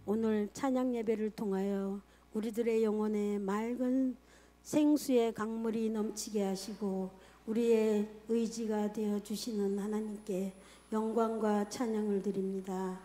오늘 찬양 예배를 통하여 우리들의 영혼에 맑은 생수의 강물이 넘치게 하시고 우리의 의지가 되어 주시는 하나님께 영광과 찬양을 드립니다.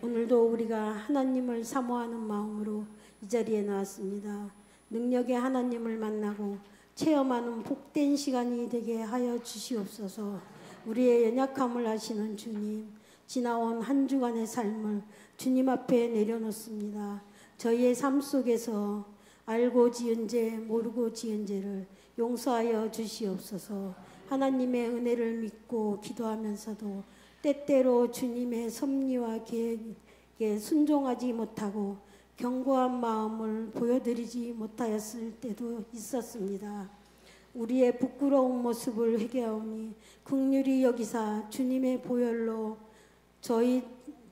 오늘도 우리가 하나님을 사모하는 마음으로 이 자리에 나왔습니다. 능력의 하나님을 만나고 체험하는 복된 시간이 되게 하여 주시옵소서. 우리의 연약함을 아시는 주님, 지나온 한 주간의 삶을 주님 앞에 내려놓습니다. 저희의 삶 속에서 알고 지은 죄, 모르고 지은 죄를 용서하여 주시옵소서. 하나님의 은혜를 믿고 기도하면서도 때때로 주님의 섭리와 계획에 순종하지 못하고 견고한 마음을 보여드리지 못하였을 때도 있었습니다. 우리의 부끄러운 모습을 회개하오니 긍휼히 여기사 주님의 보혈로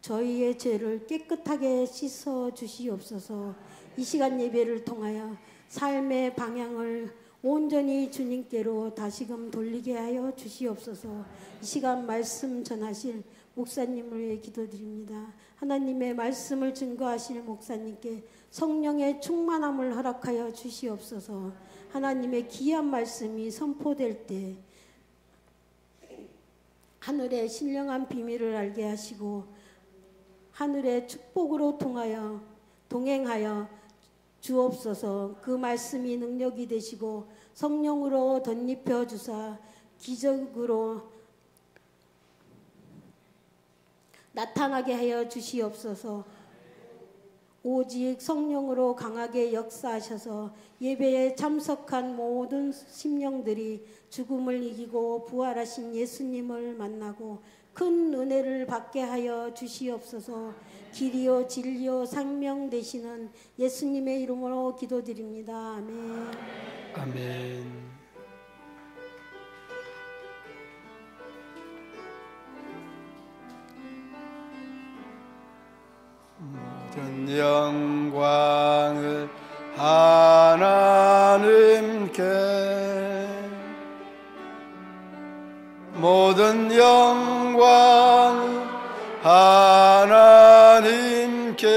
저희의 죄를 깨끗하게 씻어 주시옵소서. 이 시간 예배를 통하여 삶의 방향을 온전히 주님께로 다시금 돌리게 하여 주시옵소서. 이 시간 말씀 전하실 목사님을 위해 기도드립니다. 하나님의 말씀을 증거하실 목사님께 성령의 충만함을 허락하여 주시옵소서. 하나님의 귀한 말씀이 선포될 때 하늘의 신령한 비밀을 알게 하시고 하늘의 축복으로 동행하여 주옵소서. 그 말씀이 능력이 되시고 성령으로 덧입혀 주사 기적으로 나타나게 하여 주시옵소서. 오직 성령으로 강하게 역사하셔서 예배에 참석한 모든 심령들이 죽음을 이기고 부활하신 예수님을 만나고 큰 은혜를 받게 하여 주시옵소서. 길이요 진리요 생명 되시는 예수님의 이름으로 기도드립니다. 아멘. 아멘. 모든 영광을 하나님께, 모든 영광을 하나님께,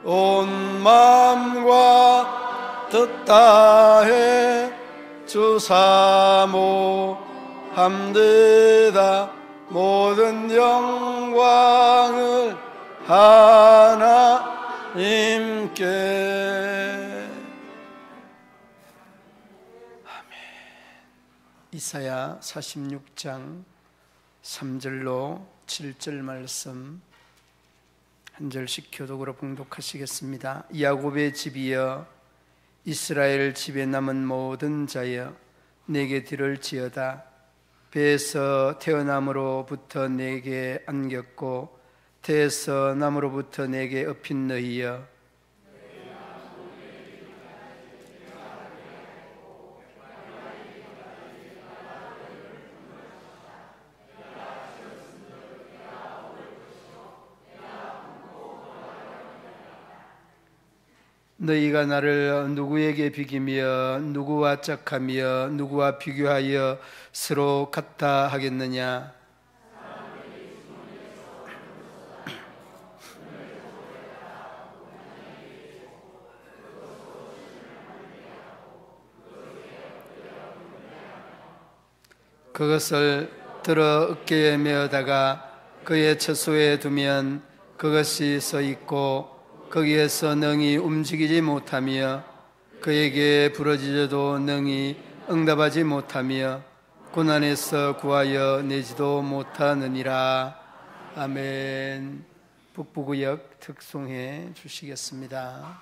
온 마음과 뜻 다해 주 사모함되다. 모든 영광을 하나님께. 아멘. 이사야 46장 3절로 7절 말씀 한 절씩 교독으로 봉독하시겠습니다. 야곱의 집이여, 이스라엘 집에 남은 모든 자여, 내게 들을지어다. 배에서 태어남으로부터 내게 안겼고 태에서 남으로부터 내게 업힌 너희여, 너희가 나를 누구에게 비기며 누구와 짝하며 누구와 비교하여 서로 같다 하겠느냐? 그것을 들어 어깨에 메어다가 그의 처소에 두면 그것이 서 있고 거기에서 능히 움직이지 못하며 그에게 부러지져도 능히 응답하지 못하며 고난에서 구하여 내지도 못하느니라. 아멘. 북부구역 특송해 주시겠습니다.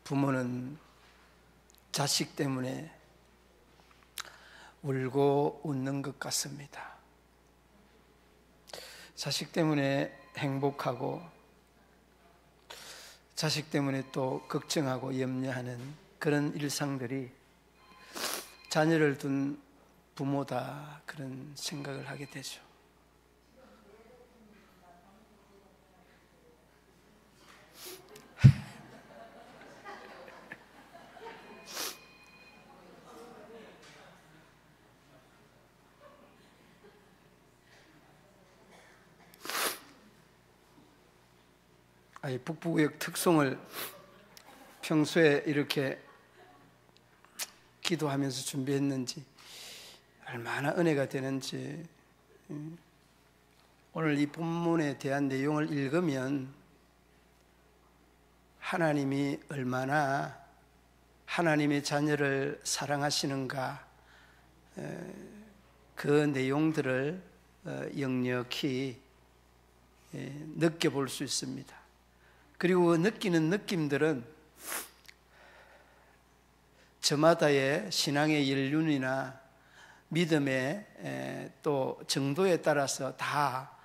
부모는 자식 때문에 울고 웃는 것 같습니다. 자식 때문에 행복하고 자식 때문에 또 걱정하고 염려하는 그런 일상들이 자녀를 둔 부모다, 그런 생각을 하게 되죠. 북부구역 특송을 평소에 이렇게 기도하면서 준비했는지, 얼마나 은혜가 되는지. 오늘 이 본문에 대한 내용을 읽으면 하나님이 얼마나 하나님의 자녀를 사랑하시는가, 그 내용들을 역력히 느껴볼 수 있습니다. 그리고 느끼는 느낌들은 저마다의 신앙의 연륜이나 믿음의 또 정도에 따라서 다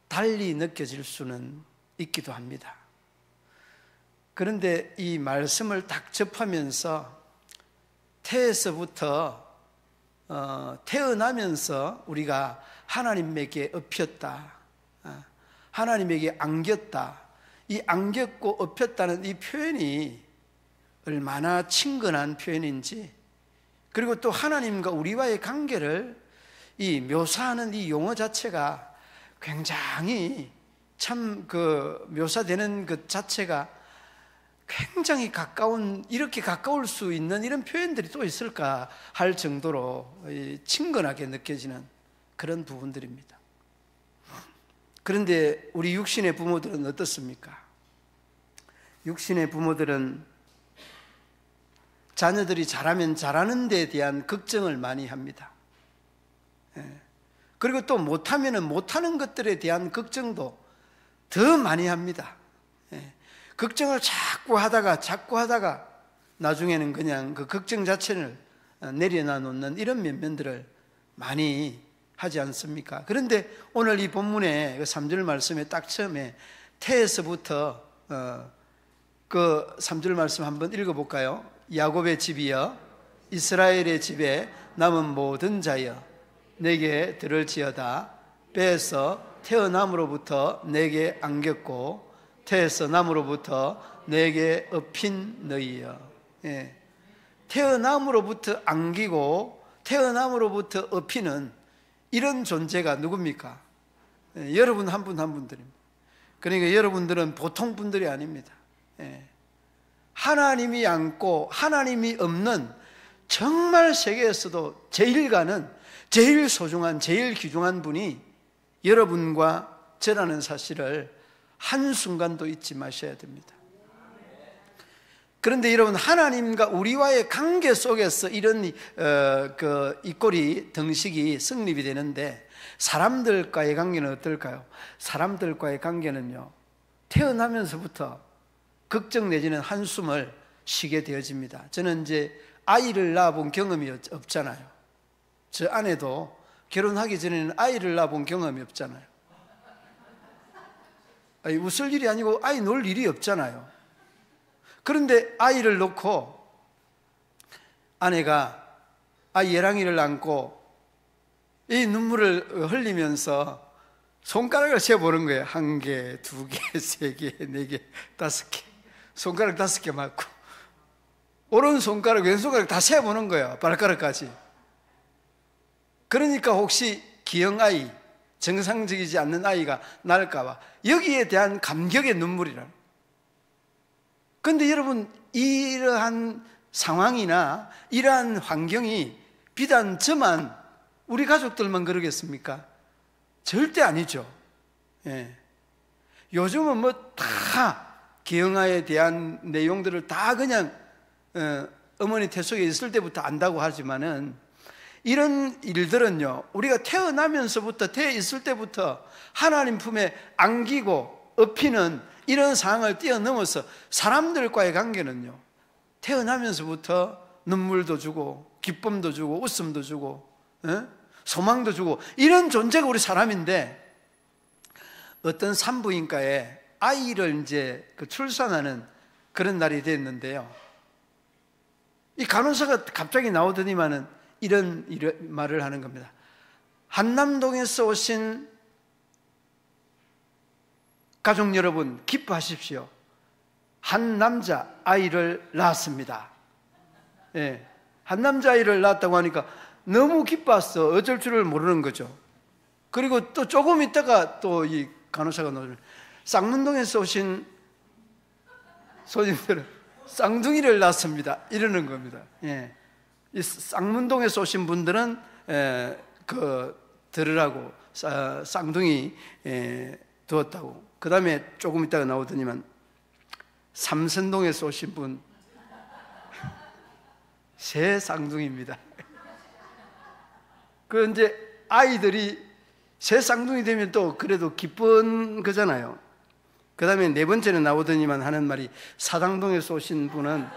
달리 느껴질 수는 있기도 합니다. 그런데 이 말씀을 딱 접하면서 태에서부터 태어나면서 우리가 하나님에게 엎였다, 하나님에게 안겼다, 이 안겼고 엎였다는 이 표현이 얼마나 친근한 표현인지, 그리고 또 하나님과 우리와의 관계를 이 묘사하는 이 용어 자체가 굉장히 참 묘사되는 것 자체가 굉장히 가까운, 이렇게 가까울 수 있는 이런 표현들이 또 있을까 할 정도로 친근하게 느껴지는 그런 부분들입니다. 그런데 우리 육신의 부모들은 어떻습니까? 육신의 부모들은 자녀들이 잘하면 잘하는 데에 대한 걱정을 많이 합니다. 그리고 또 못하면 못하는 것들에 대한 걱정도 더 많이 합니다. 걱정을 자꾸 하다가 나중에는 그냥 그 걱정 자체를 내려놔 놓는 이런 면면들을 많이 하지 않습니까? 그런데 오늘 이 본문의 3절 말씀에 딱 처음에 태에서부터 그 3절 말씀 한번 읽어볼까요? 야곱의 집이여 이스라엘의 집에 남은 모든 자여 내게 들을지어다. 배에서 태어남으로부터 내게 안겼고 태에서 남으로부터 내게 엎인 너희여. 태어남으로부터 안기고 태어남으로부터 엎이는 이런 존재가 누굽니까? 여러분 한 분 한 분들입니다. 그러니까 여러분들은 보통 분들이 아닙니다. 하나님이 안고 하나님이 없는 정말 세계에서도 제일 가는, 제일 소중한, 제일 귀중한 분이 여러분과 저라는 사실을 한순간도 잊지 마셔야 됩니다. 그런데 여러분, 하나님과 우리와의 관계 속에서 이런 이 꼴이 등식이 성립이 되는데, 사람들과의 관계는 어떨까요? 사람들과의 관계는요, 태어나면서부터 걱정 내지는 한숨을 쉬게 되어집니다. 저는 이제 아이를 낳아본 경험이 없잖아요. 저 아내도 결혼하기 전에는 아이를 낳아본 경험이 없잖아요. 아니, 웃을 일이 아니고 아이 놀 일이 없잖아요. 그런데 아이를 놓고 아내가 아이 예랑이를 안고 이 눈물을 흘리면서 손가락을 세보는 거예요. 1개, 2개, 3개, 4개, 5개. 손가락 5개 맞고 오른손가락, 왼손가락 다 세보는 거예요. 발가락까지. 그러니까 혹시 기형아이, 정상적이지 않는 아이가 날까봐 여기에 대한 감격의 눈물이라. 그런데 여러분, 이러한 상황이나 이러한 환경이 비단 저만, 우리 가족들만 그러겠습니까? 절대 아니죠. 요즘은 뭐 다 기형아에 대한 내용들을 다 그냥 어머니 태 속에 있을 때부터 안다고 하지만은, 이런 일들은요, 우리가 태어나면서부터, 태에 있을 때부터 하나님 품에 안기고 엎이는 이런 상황을 뛰어넘어서 사람들과의 관계는요, 태어나면서부터 눈물도 주고 기쁨도 주고 웃음도 주고 소망도 주고 이런 존재가 우리 사람인데, 어떤 산부인과에 아이를 이제 출산하는 그런 날이 됐는데요, 이 간호사가 갑자기 나오더니만은 이런 말을 하는 겁니다. 한남동에서 오신 가족 여러분, 기뻐하십시오. 한 남자 아이를 낳았습니다. 예, 한 남자 아이를 낳았다고 하니까 너무 기뻤어. 어쩔 줄을 모르는 거죠. 그리고 또 조금 있다가 또 이 간호사가 나오죠. 쌍문동에서 오신 손님들은 쌍둥이를 낳습니다. 이러는 겁니다. 예. 이 쌍문동에서 오신 분들은 들으라고 쌍둥이 두었다고. 그 다음에 조금 있다가 나오더니만 삼선동에서 오신 분 새 쌍둥이입니다. 그 이제 아이들이 새 쌍둥이 되면 또 그래도 기쁜 거잖아요. 그 다음에 네 번째는 나오더니만 하는 말이 사당동에서 오신 분은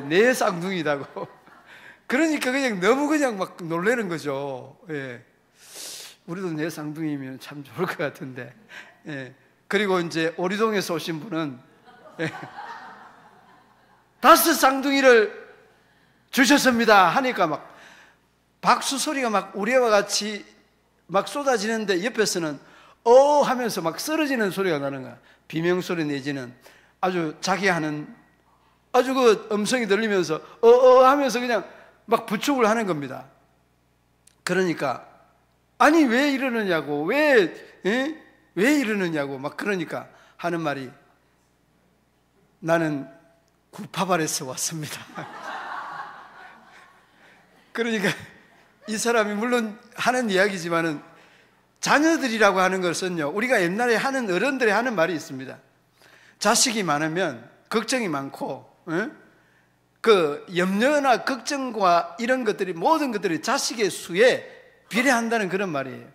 네 쌍둥이다고. 그러니까 그냥 너무 그냥 막 놀라는 거죠. 예. 우리도 네 쌍둥이면 참 좋을 것 같은데. 예. 그리고 이제 오리동에서 오신 분은 5 쌍둥이를 주셨습니다 하니까 막 박수 소리가 막 우리와 같이 막 쏟아지는데, 옆에서는 하면서 막 쓰러지는 소리가 나는 거야. 비명소리 내지는 아주 자기 하는 아주 그 음성이 들리면서 하면서 그냥 막 부축을 하는 겁니다. 그러니까 아니 왜 이러느냐고, 왜 이러느냐고 막 그러니까 하는 말이, 나는 구파발에서 왔습니다. 그러니까 이 사람이 물론 하는 이야기지만은 자녀들이라고 하는 것은요, 우리가 옛날에 하는 어른들이 하는 말이 있습니다. 자식이 많으면 걱정이 많고, 그 염려나 걱정과 이런 것들이, 모든 것들이 자식의 수에 비례한다는 그런 말이에요.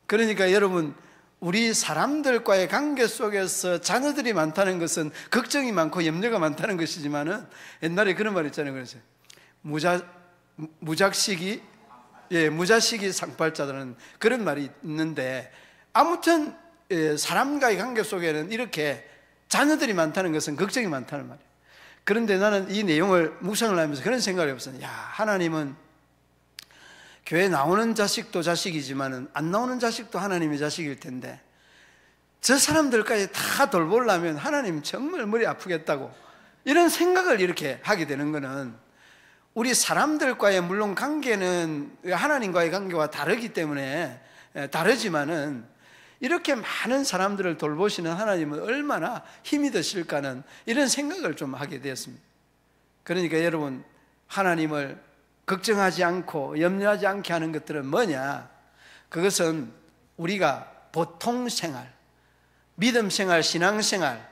그러니까 여러분, 우리 사람들과의 관계 속에서 자녀들이 많다는 것은 걱정이 많고 염려가 많다는 것이지만은, 옛날에 그런 말 있잖아요. 그래서 무자식이 상팔자라는 그런 말이 있는데, 아무튼 사람과의 관계 속에는 이렇게 자녀들이 많다는 것은 걱정이 많다는 말이에요. 그런데 나는 이 내용을 묵상을 하면서 그런 생각을 해봤어요. 하나님은 교회 나오는 자식도 자식이지만은 안 나오는 자식도 하나님의 자식일 텐데, 저 사람들까지 다 돌보려면 하나님 정말 머리 아프겠다고, 이런 생각을 이렇게 하게 되는 거는, 우리 사람들과의 물론 관계는 하나님과의 관계와 다르기 때문에 다르지만은, 이렇게 많은 사람들을 돌보시는 하나님은 얼마나 힘이 드실까는 이런 생각을 좀 하게 되었습니다. 그러니까 여러분, 하나님을 걱정하지 않고 염려하지 않게 하는 것들은 뭐냐? 그것은 우리가 보통 생활, 믿음 생활, 신앙 생활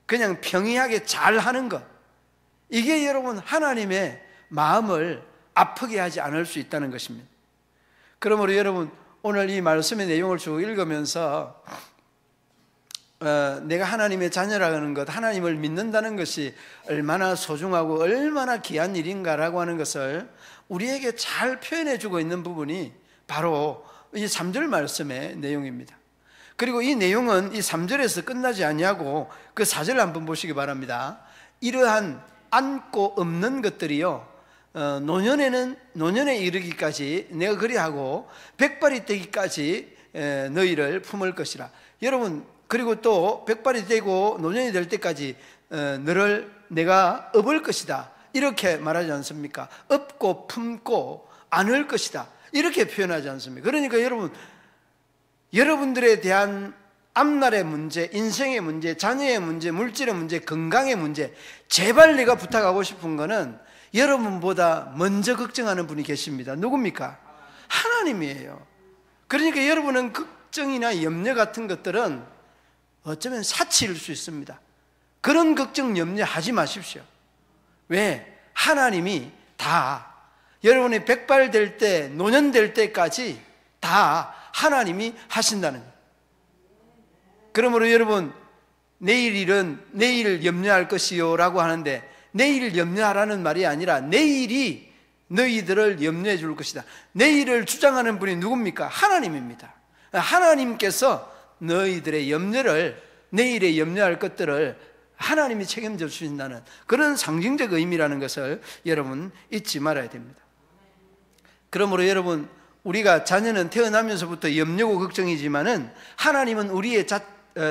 그냥 평이하게 잘 하는 것, 이게 여러분 하나님의 마음을 아프게 하지 않을 수 있다는 것입니다. 그러므로 여러분, 오늘 이 말씀의 내용을 쭉 읽으면서 내가 하나님의 자녀라는 것, 하나님을 믿는다는 것이 얼마나 소중하고 얼마나 귀한 일인가라고 하는 것을 우리에게 잘 표현해 주고 있는 부분이 바로 이 3절 말씀의 내용입니다. 그리고 이 내용은 이 3절에서 끝나지 아니하고 그 4절 한번 보시기 바랍니다. 이러한 안고 없는 것들이요, 노년에 이르기까지 내가 그리하고 백발이 되기까지 너희를 품을 것이라. 여러분, 그리고 또 백발이 되고 노년이 될 때까지 너를 내가 업을 것이다, 이렇게 말하지 않습니까? 업고 품고 안을 것이다, 이렇게 표현하지 않습니까? 그러니까 여러분들에 대한 앞날의 문제, 인생의 문제, 자녀의 문제, 물질의 문제, 건강의 문제, 제발 내가 부탁하고 싶은 거는 여러분보다 먼저 걱정하는 분이 계십니다. 누굽니까? 하나님이에요. 그러니까 여러분은 걱정이나 염려 같은 것들은 어쩌면 사치일 수 있습니다. 그런 걱정, 염려하지 마십시오. 왜? 하나님이 다 여러분이 백발 될 때, 노년 될 때까지 다 하나님이 하신다는 거예요. 그러므로 여러분, 내일 일은 내일 염려할 것이요 라고 하는데, 내일 염려하라는 말이 아니라 내일이 너희들을 염려해 줄 것이다. 내일을 주장하는 분이 누굽니까? 하나님입니다. 하나님께서 너희들의 염려를, 내일에 염려할 것들을 하나님이 책임져 주신다는 그런 상징적 의미라는 것을 여러분 잊지 말아야 됩니다. 그러므로 여러분, 우리가 자녀는 태어나면서부터 염려고 걱정이지만은 하나님은 우리의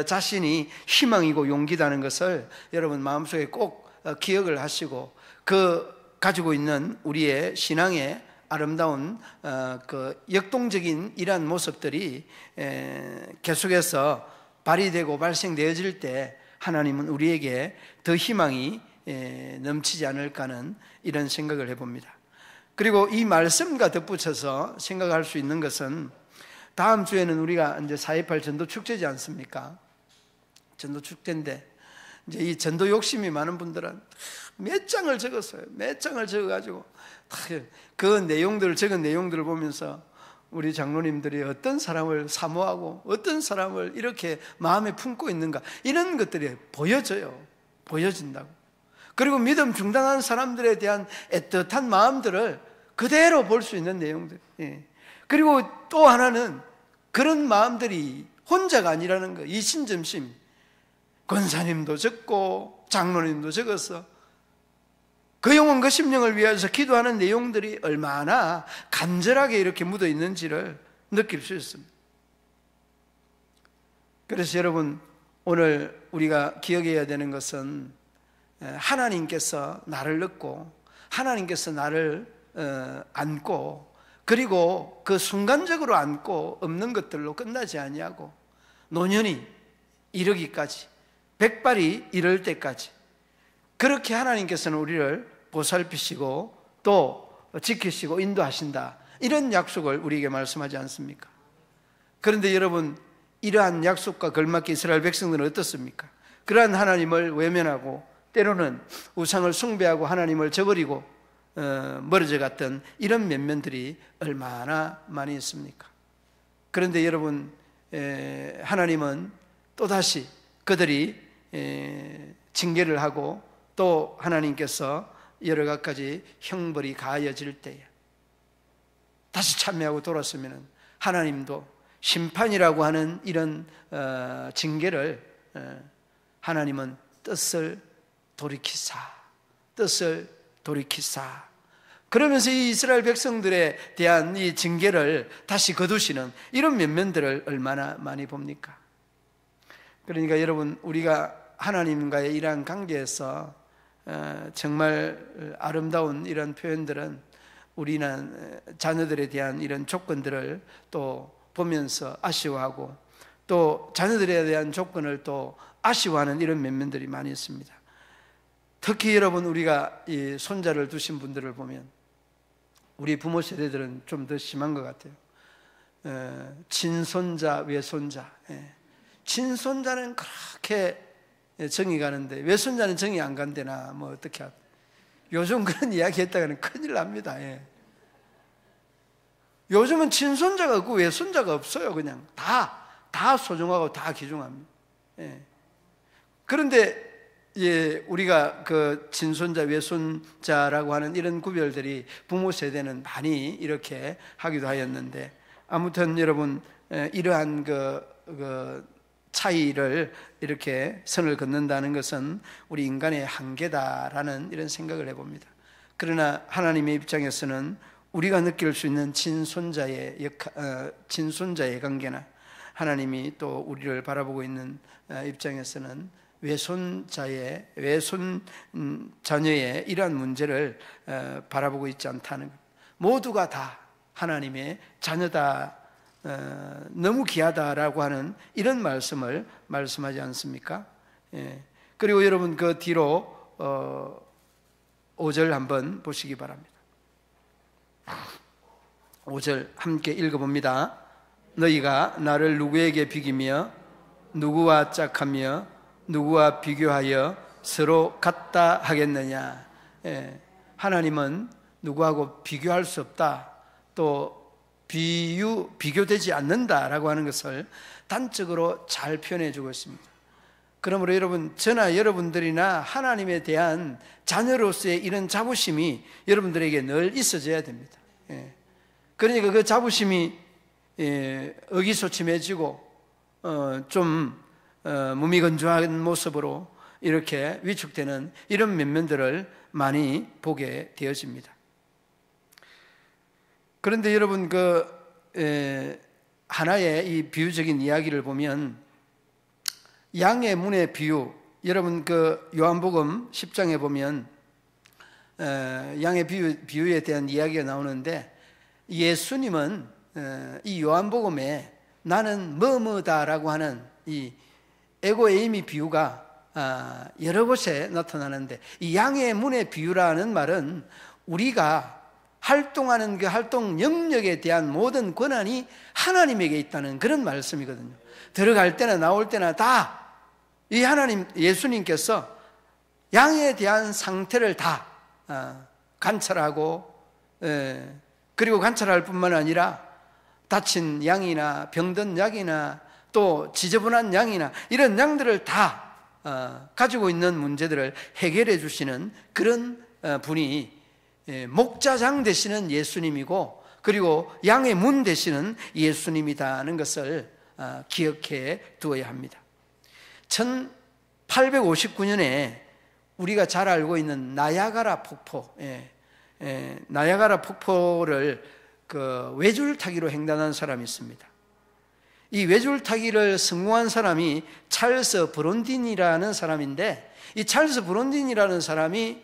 자신이 희망이고 용기다는 것을 여러분 마음속에 꼭 기억을 하시고, 그 가지고 있는 우리의 신앙의 아름다운 그 역동적인 이러한 모습들이 계속해서 발휘되고 발생되어질 때 하나님은 우리에게 더 희망이 넘치지 않을까 하는 이런 생각을 해봅니다. 그리고 이 말씀과 덧붙여서 생각할 수 있는 것은, 다음 주에는 우리가 이제 4.28 전도 축제지 않습니까? 전도 축제인데, 이제 이 전도 욕심이 많은 분들은 몇 장을 적었어요. 몇 장을 적어가지고 그 내용들을, 적은 내용들을 보면서 우리 장로님들이 어떤 사람을 사모하고 어떤 사람을 이렇게 마음에 품고 있는가, 이런 것들이 보여져요. 보여진다고. 그리고 믿음 중단한 사람들에 대한 애틋한 마음들을 그대로 볼 수 있는 내용들. 그리고 또 하나는 그런 마음들이 혼자가 아니라는 거. 이신점심, 권사님도 적고 장로님도 적어서 그 영혼 그 심령을 위해서 기도하는 내용들이 얼마나 간절하게 이렇게 묻어 있는지를 느낄 수 있습니다. 그래서 여러분, 오늘 우리가 기억해야 되는 것은 하나님께서 나를 넣고 하나님께서 나를 안고, 그리고 그 순간적으로 안고 없는 것들로 끝나지 아니하고 노년이 이르기까지, 백발이 이를 때까지 그렇게 하나님께서는 우리를 보살피시고 또 지키시고 인도하신다, 이런 약속을 우리에게 말씀하지 않습니까? 그런데 여러분, 이러한 약속과 걸맞게 이스라엘 백성들은 어떻습니까? 그러한 하나님을 외면하고 때로는 우상을 숭배하고 하나님을 저버리고 멀어져 갔던 이런 면면들이 얼마나 많이 있습니까? 그런데 여러분, 하나님은 또다시 그들이 징계를 하고 또 하나님께서 여러 가지 형벌이 가해질 때에 다시 참여하고 돌았으면 하나님도 심판이라고 하는 이런 징계를 하나님은 뜻을 돌이키사 그러면서 이 이스라엘 백성들에 대한 이 징계를 다시 거두시는 이런 면면들을 얼마나 많이 봅니까? 그러니까 여러분, 우리가 하나님과의 이러한 관계에서 정말 아름다운 이런 표현들은, 우리는 자녀들에 대한 이런 조건들을 또 보면서 아쉬워하고 또 자녀들에 대한 조건을 또 아쉬워하는 이런 면면들이 많이 있습니다. 특히 여러분, 우리가 이 손자를 두신 분들을 보면 우리 부모 세대들은 좀 더 심한 것 같아요. 친손자, 외손자. 친손자는 그렇게 정이 가는데 외손자는 정이 안 간대나 뭐 어떻게 하고, 요즘 그런 이야기 했다가는 큰일 납니다. 요즘은 친손자가 없고 외손자가 없어요. 그냥 다 소중하고 다 귀중합니다. 그런데 우리가 그 친손자, 외손자라고 하는 이런 구별들이 부모 세대는 많이 이렇게 하기도 하였는데, 아무튼 여러분, 이러한 그 차이를 이렇게 선을 긋는다는 것은 우리 인간의 한계다라는 이런 생각을 해봅니다. 그러나 하나님의 입장에서는 우리가 느낄 수 있는 친손자의 관계나 하나님이 또 우리를 바라보고 있는 입장에서는 외손 자녀의 이러한 문제를 바라보고 있지 않다는 것. 모두가 다 하나님의 자녀다, 너무 귀하다라고 하는 이런 말씀을 말씀하지 않습니까? 그리고 여러분, 그 뒤로 5절 한번 보시기 바랍니다. 5절 함께 읽어봅니다. 너희가 나를 누구에게 비기며 누구와 짝하며 누구와 비교하여 서로 같다 하겠느냐? 하나님은 누구하고 비교할 수 없다, 또 비교되지 않는다라고 하는 것을 단적으로 잘 표현해 주고 있습니다. 그러므로 여러분, 저나 여러분들이나 하나님에 대한 자녀로서의 이런 자부심이 여러분들에게 늘 있어져야 됩니다. 그러니까 그 자부심이 의기소침해지고 좀 무미건조한 모습으로 이렇게 위축되는 이런 면면들을 많이 보게 되어집니다. 그런데 여러분, 하나의 이 비유적인 이야기를 보면 양의 문의 비유, 여러분 요한복음 10장에 보면 양의 비유에 대한 이야기가 나오는데, 예수님은 이 요한복음에 나는 뭐뭐다라고 하는 이 에고에이미 비유가 여러 곳에 나타나는데, 이 양의 문의 비유라는 말은 우리가 활동하는 그 활동 영역에 대한 모든 권한이 하나님에게 있다는 그런 말씀이거든요. 들어갈 때나 나올 때나 다 이 하나님, 예수님께서 양에 대한 상태를 다 관찰하고, 그리고 관찰할 뿐만 아니라 다친 양이나 병든 양이나 또 지저분한 양이나 이런 양들을 다 가지고 있는 문제들을 해결해 주시는 그런 분이 목자장 되시는 예수님이고, 그리고 양의 문 되시는 예수님이다는 것을 기억해 두어야 합니다. 1859년에 우리가 잘 알고 있는 나야가라 폭포, 나야가라 폭포를 외줄타기로 횡단한 사람이 있습니다. 이 외줄타기를 성공한 사람이 찰스 브론딘이라는 사람인데, 이 찰스 브론딘이라는 사람이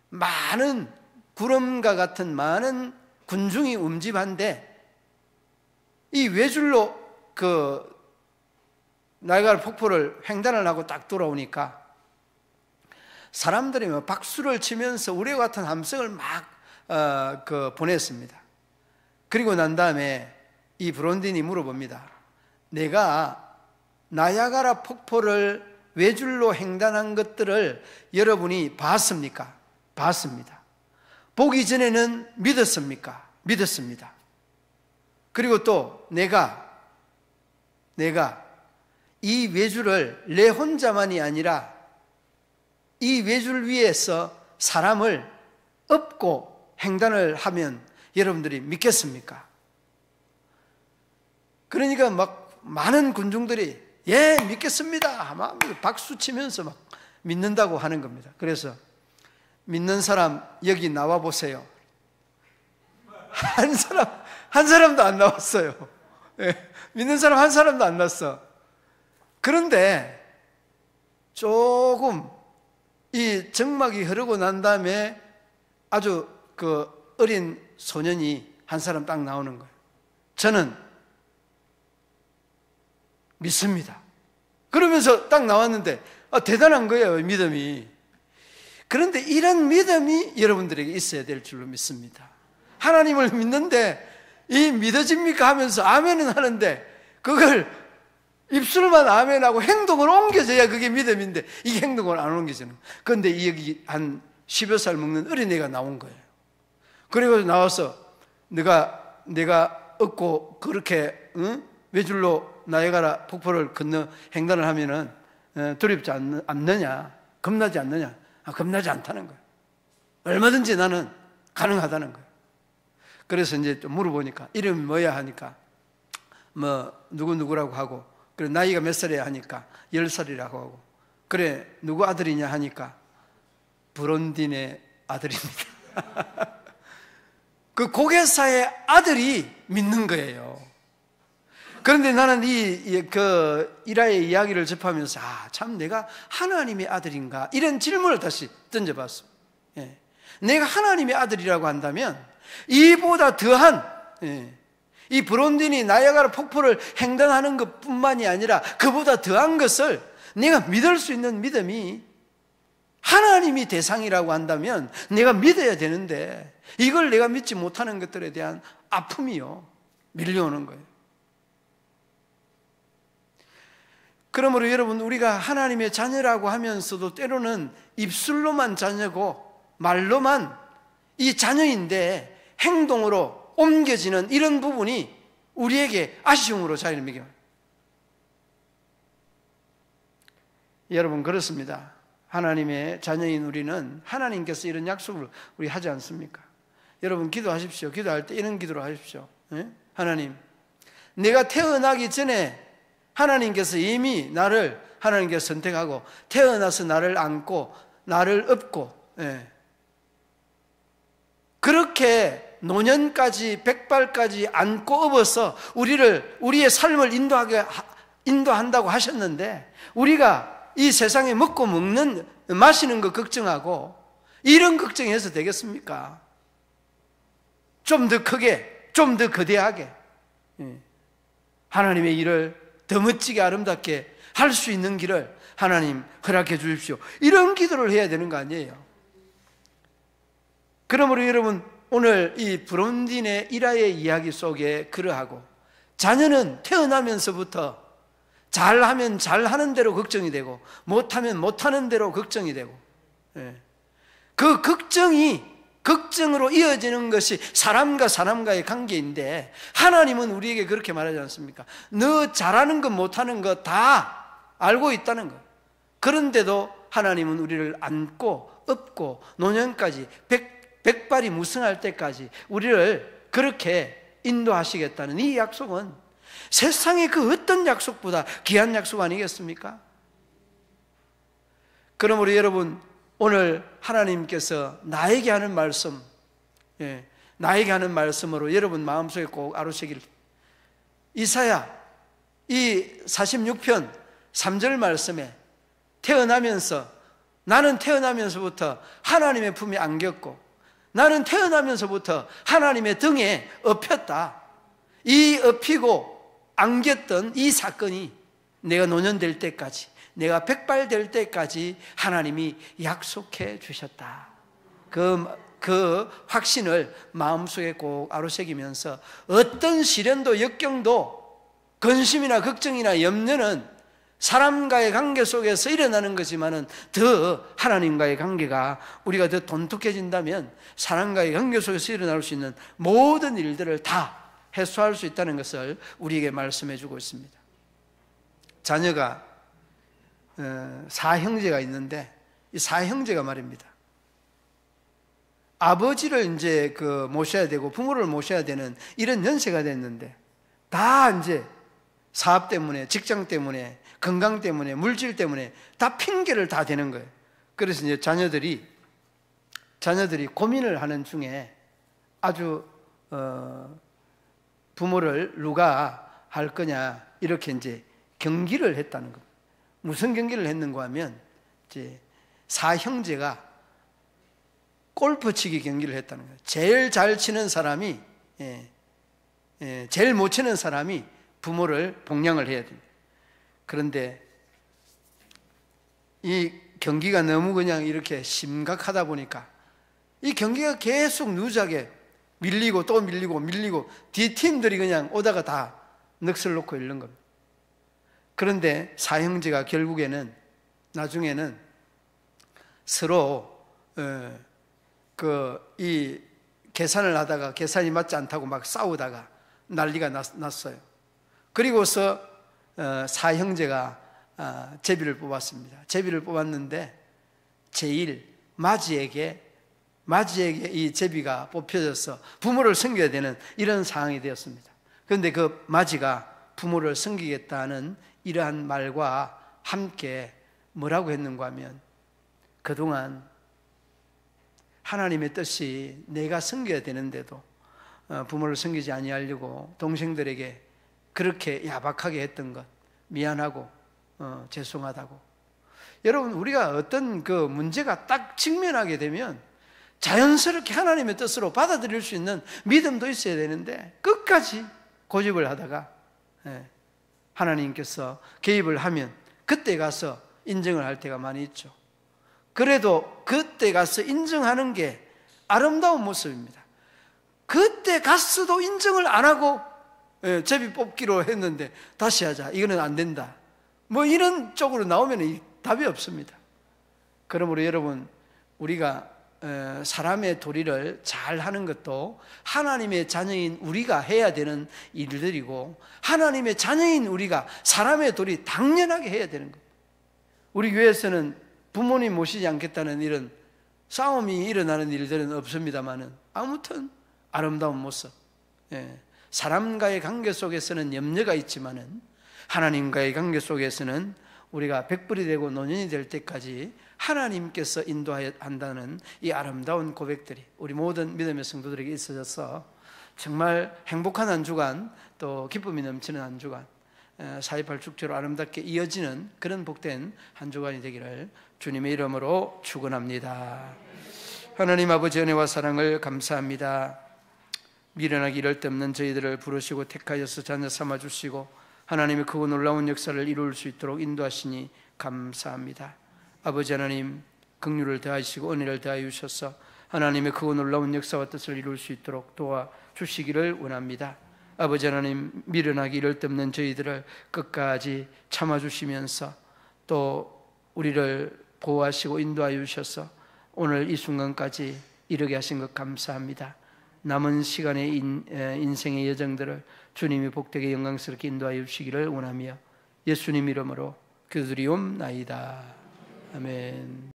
많은 구름과 같은 많은 군중이 움집한데, 이 외줄로 나야가라 폭포를 횡단을 하고 딱 돌아오니까 사람들이 박수를 치면서 우리와 같은 함성을 막 보냈습니다. 그리고 난 다음에 이 브론딘이 물어봅니다. 내가 나야가라 폭포를 외줄로 횡단한 것들을 여러분이 봤습니까? 봤습니다. 보기 전에는 믿었습니까? 믿었습니다. 그리고 또 내가 이 외줄을 내 혼자만이 아니라 이 외줄 위에서 사람을 업고 횡단을 하면 여러분들이 믿겠습니까? 그러니까 막 많은 군중들이 예, 믿겠습니다 막 박수 치면서 막 믿는다고 하는 겁니다. 그래서 믿는 사람 여기 나와 보세요. 한 사람도 안 나왔어요. 믿는 사람 한 사람도 안 났어. 그런데 조금 이 정막이 흐르고 난 다음에 아주 어린 소년이 한 사람 딱 나오는 거예요. 저는 믿습니다. 그러면서 딱 나왔는데 대단한 거예요, 믿음이. 그런데 이런 믿음이 여러분들에게 있어야 될 줄로 믿습니다. 하나님을 믿는데 이 믿어집니까 하면서 아멘은 하는데 그걸 입술만 아멘하고 행동으로 옮겨져야 그게 믿음인데 이게 행동으로 안 옮겨지는. 그런데 여기 한 10여 살 먹는 어린애가 나온 거예요. 그리고 나와서 내가 얻고 그렇게 외줄로 나야가라 폭포를 건너 횡단을 하면은 두렵지 않느냐, 겁나지 않느냐? 겁나지 않다는 거예요. 얼마든지 나는 가능하다는 거예요. 그래서 이제 좀 물어보니까 이름이 뭐야 하니까 누구라고 하고, 그래 나이가 몇 살이야 하니까 10살이라고 하고, 그래 누구 아들이냐 하니까 브론딘의 아들입니다. 그 고개사의 아들이 믿는 거예요. 그런데 나는 이라의 이야기를 접하면서 참 내가 하나님의 아들인가 이런 질문을 다시 던져봤습니다. 내가 하나님의 아들이라고 한다면 이보다 더한 이 브론딘이 나야가라 폭포를 횡단하는 것뿐만이 아니라 그보다 더한 것을 내가 믿을 수 있는 믿음이 하나님이 대상이라고 한다면 내가 믿어야 되는데 이걸 내가 믿지 못하는 것들에 대한 아픔이요 밀려오는 거예요. 그러므로 여러분, 우리가 하나님의 자녀라고 하면서도 때로는 입술로만 자녀고 말로만 이 자녀인데 행동으로 옮겨지는 이런 부분이 우리에게 아쉬움으로 자리를 매겨요. 여러분 그렇습니다. 하나님의 자녀인 우리는 하나님께서 이런 약속을 우리 하지 않습니까? 여러분 기도하십시오. 기도할 때 이런 기도를 하십시오. 하나님, 내가 태어나기 전에 하나님께서 이미 나를 하나님께서 선택하고 태어나서 나를 안고 나를 업고 그렇게 노년까지 백발까지 안고 업어서 우리의 삶을 인도한다고 하셨는데 우리가 이 세상에 먹고 먹는 마시는 거 걱정하고 이런 걱정해서 되겠습니까? 좀 더 크게, 좀 더 거대하게 하나님의 일을 더 멋지게 아름답게 할 수 있는 길을 하나님 허락해 주십시오. 이런 기도를 해야 되는 거 아니에요? 그러므로 여러분 오늘 이 브론딘의 일화의 이야기 속에 그러하고 자녀는 태어나면서부터 잘하면 잘하는 대로 걱정이 되고 못하면 못하는 대로 걱정이 되고 그 걱정으로 이어지는 것이 사람과 사람과의 관계인데 하나님은 우리에게 그렇게 말하지 않습니까? 너 잘하는 것 못하는 것 다 알고 있다는 것. 그런데도 하나님은 우리를 안고 업고 노년까지 백발이 무성할 때까지 우리를 그렇게 인도하시겠다는 이 약속은 세상의 그 어떤 약속보다 귀한 약속 아니겠습니까? 그러므로 여러분 오늘 하나님께서 나에게 하는 말씀, 나에게 하는 말씀으로 여러분 마음속에 꼭 알으시길. 이사야 이 46편 3절 말씀에 나는 태어나면서부터 하나님의 품에 안겼고 나는 태어나면서부터 하나님의 등에 업혔다. 이 업히고 안겼던 이 사건이 내가 노년될 때까지, 내가 백발될 때까지 하나님이 약속해 주셨다. 그 확신을 마음속에 꼭 아로새기면서 어떤 시련도 역경도 근심이나 걱정이나 염려는 사람과의 관계 속에서 일어나는 거지만은 더 하나님과의 관계가 우리가 더 돈독해진다면 사람과의 관계 속에서 일어날 수 있는 모든 일들을 다 해소할 수 있다는 것을 우리에게 말씀해 주고 있습니다. 자녀가 사형제가 있는데 이 사형제가 말입니다. 아버지를 이제 모셔야 되고 부모를 모셔야 되는 이런 연세가 됐는데 다 이제 사업 때문에, 직장 때문에, 건강 때문에, 물질 때문에 다 핑계를 다 대는 거예요. 그래서 이제 자녀들이 고민을 하는 중에 아주 부모를 누가 할 거냐 이렇게 이제 경기를 했다는 겁니다. 무슨 경기를 했는가 하면 이제 사형제가 골프 치기 경기를 했다는 거예요. 제일 잘 치는 사람이 제일 못 치는 사람이 부모를 복양을 해야 됩니다. 그런데 이 경기가 너무 그냥 이렇게 심각하다 보니까 이 경기가 계속 누적하게 밀리고 또 밀리고 뒤 팀들이 그냥 오다가 다 넋을 놓고 잃는 겁니다. 그런데 사형제가 결국에는 나중에는 서로 이 계산을 하다가 계산이 맞지 않다고 막 싸우다가 난리가 났어요. 그리고서 사형제가 제비를 뽑았습니다. 제비를 뽑았는데 제일 마지에게 이 제비가 뽑혀져서 부모를 섬겨야 되는 이런 상황이 되었습니다. 그런데 그 마지가 부모를 섬기겠다는 이러한 말과 함께 뭐라고 했는가 하면 그동안 하나님의 뜻이 내가 섬겨야 되는데도 부모를 섬기지 아니하려고 동생들에게 그렇게 야박하게 했던 것 미안하고 죄송하다고. 여러분 우리가 어떤 그 문제가 딱 직면하게 되면 자연스럽게 하나님의 뜻으로 받아들일 수 있는 믿음도 있어야 되는데 끝까지 고집을 하다가 하나님께서 개입을 하면 그때 가서 인정을 할 때가 많이 있죠. 그래도 그때 가서 인정하는 게 아름다운 모습입니다. 그때 갔어도 인정을 안 하고 제비 뽑기로 했는데 다시 하자, 이거는 안 된다, 뭐 이런 쪽으로 나오면 답이 없습니다. 그러므로 여러분 우리가 사람의 도리를 잘 하는 것도 하나님의 자녀인 우리가 해야 되는 일들이고 하나님의 자녀인 우리가 사람의 도리 당연하게 해야 되는 것. 우리 교회에서는 부모님 모시지 않겠다는 이런 싸움이 일어나는 일들은 없습니다만은 아무튼 아름다운 모습, 사람과의 관계 속에서는 염려가 있지만은 하나님과의 관계 속에서는 우리가 백불이 되고 노년이 될 때까지 하나님께서 인도한다는 이 아름다운 고백들이 우리 모든 믿음의 성도들에게 있어져서 정말 행복한 한 주간, 또 기쁨이 넘치는 한 주간, 4.28 축제로 아름답게 이어지는 그런 복된 한 주간이 되기를 주님의 이름으로 축원합니다. 하나님 아버지 은혜와 사랑을 감사합니다. 미련하기 이를 데 없는 저희들을 부르시고 택하여서 자녀 삼아주시고 하나님의 크고 놀라운 역사를 이룰 수 있도록 인도하시니 감사합니다. 아버지 하나님, 긍휼을 더하시고 은혜를 더하여 주셔서 하나님의 크고 놀라운 역사와 뜻을 이룰 수 있도록 도와주시기를 원합니다. 아버지 하나님, 미련하기 이를 데 없는 저희들을 끝까지 참아주시면서 또 우리를 보호하시고 인도하여 주셔서 오늘 이 순간까지 이르게 하신 것 감사합니다. 남은 시간의 인생의 여정들을 주님이 복되게 영광스럽게 인도하여 주시기를 원하며 예수님 이름으로 기도드리옵나이다. 아멘.